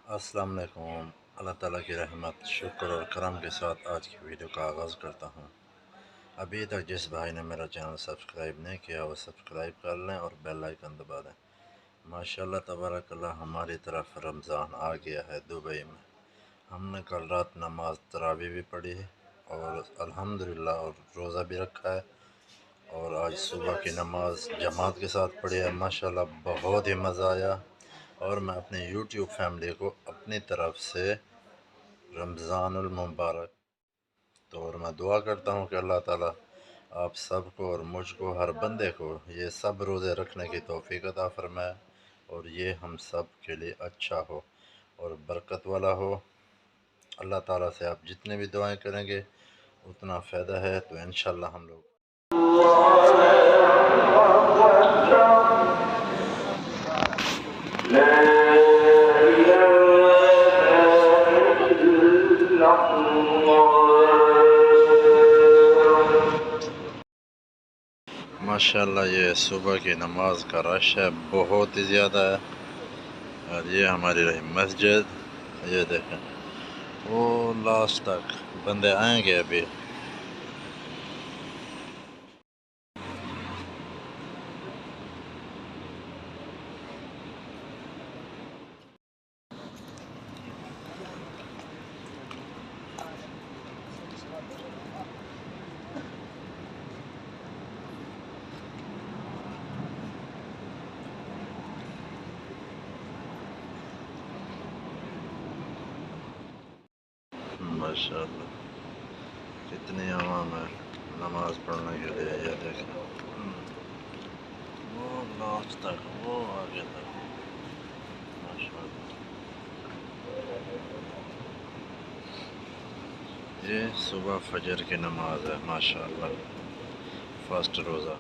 अस्सलाम वालेकुम। अल्लाह ताला की रहमत शुक्र और करम के साथ आज की वीडियो का आगाज़ करता हूँ। अभी तक जिस भाई ने मेरा चैनल सब्सक्राइब नहीं किया वो सब्सक्राइब कर लें और बेल आइकन दबा दें। माशाल्लाह तबारकल्लाह हमारी तरफ रमज़ान आ गया है दुबई में। हमने कल रात नमाज तरावी भी पढ़ी है और अल्हम्दुलिल्लाह और रोज़ा भी रखा है और आज सुबह की नमाज जमात के साथ पढ़ी है। माशाल्लाह बहुत ही मज़ा आया और मैं अपनी यूट्यूब फैमिली को अपनी तरफ से रमज़ानुल मुबारक तो और मैं दुआ करता हूँ कि अल्लाह ताला आप सबको और मुझको हर बंदे को ये सब रोज़े रखने की तौफीक अता फ़रमाए और ये हम सब के लिए अच्छा हो और बरकत वाला हो। अल्लाह ताला से आप जितने भी दुआएं करेंगे उतना फ़ायदा है, तो इंशाअल्लाह हम लोग माशाल्लाह ये सुबह की नमाज का रश है, बहुत ही ज़्यादा है। और ये हमारी रही मस्जिद, ये देखें वो लास्ट तक बंदे आएंगे अभी। माशाल्लाह कितनी आवाम है नमाज पढ़ने के लिए। ये देखें वो लास्ट तक, वो आगे तक। माशाल्लाह ये सुबह फजर की नमाज है। माशाल्लाह फर्स्ट रोज़ा।